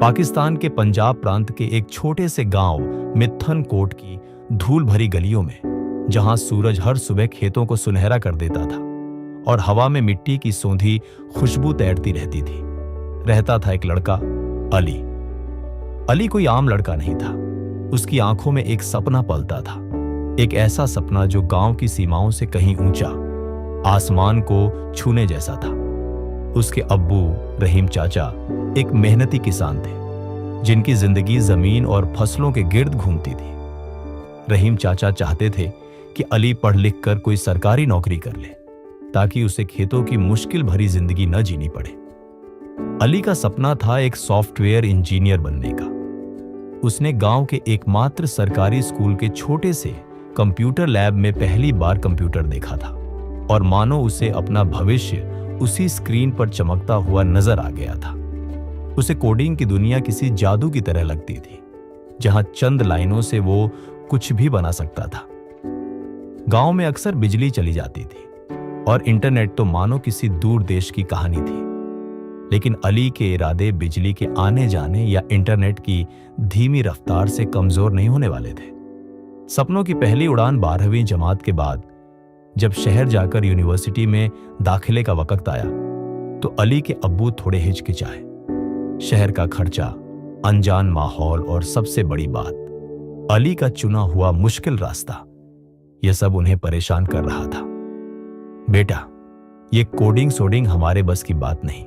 पाकिस्तान के पंजाब प्रांत के एक छोटे से गांव मित्थन कोट की धूल भरी गलियों में, जहां सूरज हर सुबह खेतों को सुनहरा कर देता था और हवा में मिट्टी की सौंधी खुशबू तैरती रहती थी, रहता था एक लड़का, अली। अली कोई आम लड़का नहीं था। उसकी आंखों में एक सपना पलता था, एक ऐसा सपना जो गांव की सीमाओं से कहीं ऊंचा, आसमान को छूने जैसा था। उसके अब्बू रहीम चाचा एक मेहनती किसान थे, जिनकी जिंदगी जमीन और फसलों के गिर्द घूमती थी। रहीम चाचा चाहते थे कि अली पढ़ लिख कर कोई सरकारी नौकरी कर ले, ताकि उसे खेतों की मुश्किल भरी जिंदगी न जीनी पड़े। अली का सपना था एक सॉफ्टवेयर इंजीनियर बनने का। उसने गांव के एकमात्र सरकारी स्कूल के छोटे से कंप्यूटर लैब में पहली बार कंप्यूटर देखा था, और मानो उसे अपना भविष्य उसी स्क्रीन पर चमकता हुआ नजर आ गया था। उसे कोडिंग की दुनिया किसी जादू की तरह लगती थी, जहां चंद लाइनों से वो कुछ भी बना सकता था। गांव में अक्सर बिजली चली जाती थी और इंटरनेट तो मानो किसी दूर देश की कहानी थी, लेकिन अली के इरादे बिजली के आने जाने या इंटरनेट की धीमी रफ्तार से कमजोर नहीं होने वाले थे। सपनों की पहली उड़ान 12वीं जमात के बाद जब शहर जाकर यूनिवर्सिटी में दाखिले का वक्त आया, तो अली के अब्बू थोड़े हिचकिचाए। शहर का खर्चा, अनजान माहौल और सबसे बड़ी बात, अली का चुना हुआ मुश्किल रास्ता, यह सब उन्हें परेशान कर रहा था। बेटा, ये कोडिंग सोडिंग हमारे बस की बात नहीं,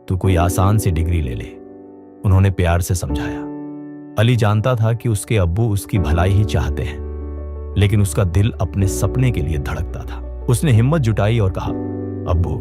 तू कोई आसान सी डिग्री ले ले, उन्होंने प्यार से समझाया। अली जानता था कि उसके अब्बू उसकी भलाई ही चाहते हैं, लेकिन उसका दिल अपने सपने के लिए धड़कता था। उसने हिम्मत जुटाई और कहा, अब्बू,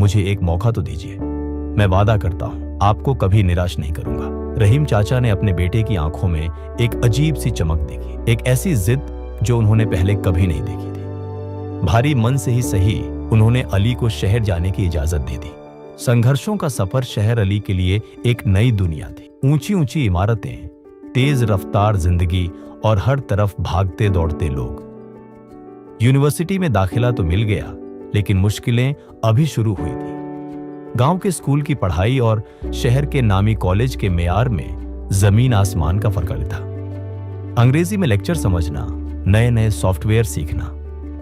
मुझे एक मौका तो दीजिए। मैं वादा करता हूं आपको कभी निराश नहीं करूंगा। रहीम चाचा ने अपने बेटे की आंखों में एक अजीब सी चमक देखी, एक ऐसी जिद जो उन्होंने पहले कभी नहीं देखी थी। भारी मन से ही सही, उन्होंने अली को शहर जाने की इजाजत दे दी। संघर्षों का सफर शहर अली के लिए एक नई दुनिया थी। ऊंची ऊंची इमारतें, तेज रफ्तार जिंदगी और हर तरफ भागते दौड़ते लोग। यूनिवर्सिटी में दाखिला तो मिल गया, लेकिन मुश्किलें अभी शुरू हुई थी। गांव के स्कूल की पढ़ाई और शहर के नामी कॉलेज के मेयार में जमीन आसमान का फर्क था। अंग्रेजी में लेक्चर समझना, नए नए सॉफ्टवेयर सीखना,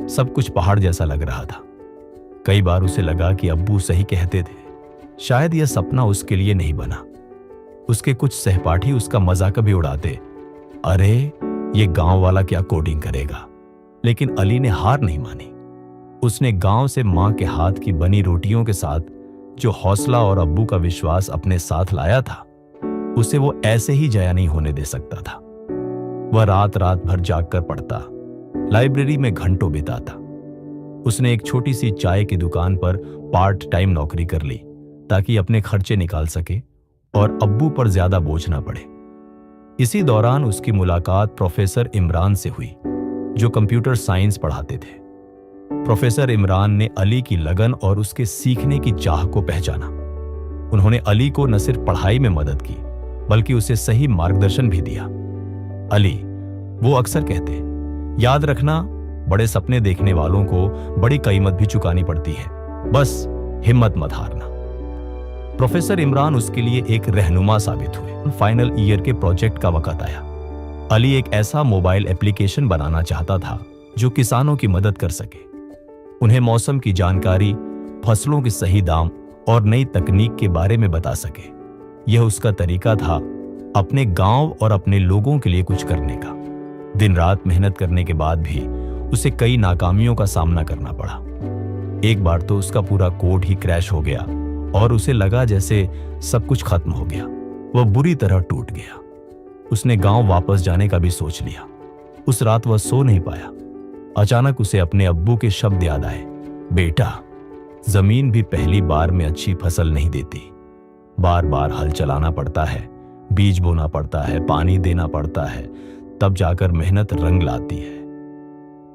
सब कुछ पहाड़ जैसा लग रहा था। कई बार उसे लगा कि अब्बू सही कहते थे, शायद यह सपना उसके लिए नहीं बना। उसके कुछ सहपाठी उसका मजाक भी उड़ाते, अरे ये गांव वाला क्या कोडिंग करेगा। लेकिन अली ने हार नहीं मानी। उसने गांव से मां के हाथ की बनी रोटियों के साथ जो हौसला और अब्बू का विश्वास अपने साथ लाया था, उसे वो ऐसे ही जया नहीं होने दे सकता था। वह रात रात भर जागकर पढ़ता, लाइब्रेरी में घंटों बिताता। उसने एक छोटी सी चाय की दुकान पर पार्ट टाइम नौकरी कर ली, ताकि अपने खर्चे निकाल सके और अब्बू पर ज्यादा बोझ ना पड़े। इसी दौरान उसकी मुलाकात प्रोफेसर इमरान से हुई, जो कंप्यूटर साइंस पढ़ाते थे। प्रोफेसर इमरान ने अली की लगन और उसके सीखने की चाह को पहचाना। उन्होंने अली को न सिर्फ पढ़ाई में मदद की, बल्कि उसे सही मार्गदर्शन भी दिया। अली, वो अक्सर कहते, याद रखना, बड़े सपने देखने वालों को बड़ी कीमत भी चुकानी पड़ती है, बस हिम्मत मत हारना। प्रोफेसर इमरान उसके लिए एक रहनुमा साबित हुए। फाइनल ईयर के प्रोजेक्ट का वक्त आया। अली एक ऐसा मोबाइल एप्लीकेशन बनाना चाहता था जो किसानों की मदद कर सके, उन्हें मौसम की जानकारी, फसलों के सही दाम और नई तकनीक के बारे में बता सके। यह उसका तरीका था अपने गांव और अपने लोगों के लिए कुछ करने का। दिन रात मेहनत करने के बाद भी उसे कई नाकामियों का सामना करना पड़ा। एक बार तो उसका पूरा कोड ही क्रैश हो गया और उसे लगा जैसे सब कुछ खत्म हो गया। वह बुरी तरह टूट गया। उसने गांव वापस जाने का भी सोच लिया। उस रात वह सो नहीं पाया। अचानक उसे अपने अब्बू के शब्द याद आए, बेटा, जमीन भी पहली बार में अच्छी फसल नहीं देती। बार बार हल चलाना पड़ता है, बीज बोना पड़ता है, पानी देना पड़ता है, तब जाकर मेहनत रंग लाती है।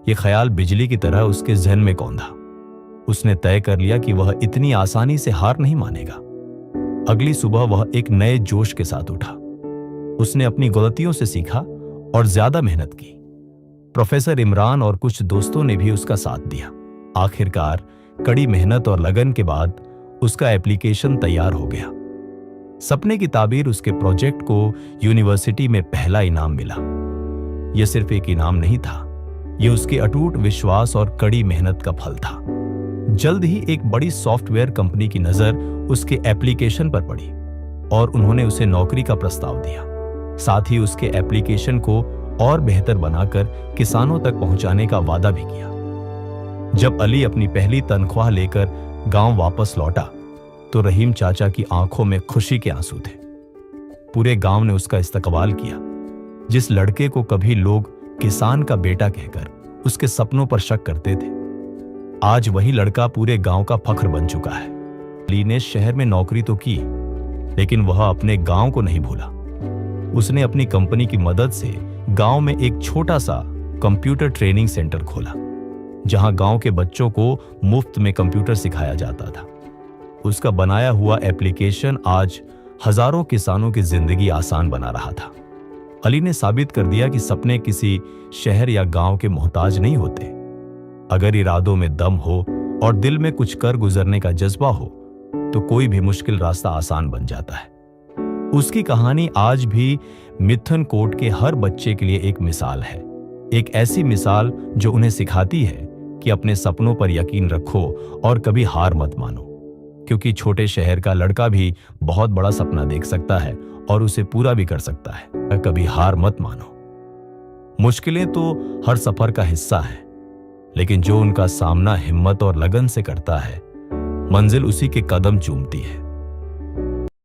यह ख्याल बिजली की तरह उसके जहन में कौंधा। उसने तय कर लिया कि वह इतनी आसानी से हार नहीं मानेगा। अगली सुबह वह एक नए जोश के साथ उठा। उसने अपनी गलतियों से सीखा और ज्यादा मेहनत की। प्रोफेसर इमरान और कुछ दोस्तों ने भी उसका साथ दिया। आखिरकार कड़ी मेहनत और लगन के बाद उसका एप्लीकेशन तैयार हो गया। सपने की ताबीर उसके प्रोजेक्ट को यूनिवर्सिटी में पहला इनाम मिला। यह सिर्फ एक इनाम नहीं था, यह उसके अटूट विश्वास और कड़ी मेहनत का फल था। जल्द ही एक बड़ी सॉफ्टवेयर कंपनी की नजर उसके एप्लीकेशन पर पड़ी और उन्होंने उसे नौकरी का प्रस्ताव दिया। साथ ही उसके एप्लीकेशन को और बेहतर बनाकर किसानों तक पहुंचाने का वादा भी किया। जब अली अपनी पहली तनख्वाह लेकर गांव वापस लौटा तो रहीम चाचा की आंखों में खुशी के आंसू थे। पूरे गांव ने उसका इस्तकबाल किया। जिस लड़के को कभी लोग किसान का बेटा कहकर उसके सपनों पर शक करते थे, आज वही लड़का पूरे गांव का फख्र बन चुका है। अली ने शहर में नौकरी तो की, लेकिन वह अपने गांव को नहीं भूला। उसने अपनी कंपनी की मदद से गांव में एक छोटा सा कंप्यूटर ट्रेनिंग सेंटर खोला, जहां गांव के बच्चों को मुफ्त में कंप्यूटर सिखाया जाता था। उसका बनाया हुआ एप्लीकेशन आज हजारों किसानों की जिंदगी आसान बना रहा था। अली ने साबित कर दिया कि सपने किसी शहर या गांव के मोहताज नहीं होते। अगर इरादों में दम हो और दिल में कुछ कर गुजरने का जज्बा हो तो कोई भी मुश्किल रास्ता आसान बन जाता है। उसकी कहानी आज भी मिथन कोट के हर बच्चे के लिए एक मिसाल है, एक ऐसी मिसाल जो उन्हें सिखाती है कि अपने सपनों पर यकीन रखो और कभी हार मत मानो, क्योंकि छोटे शहर का लड़का भी बहुत बड़ा सपना देख सकता है और उसे पूरा भी कर सकता है। कभी हार मत मानो। मुश्किलें तो हर सफर का हिस्सा है, लेकिन जो उनका सामना हिम्मत और लगन से करता है, मंजिल उसी के कदम चूमती है।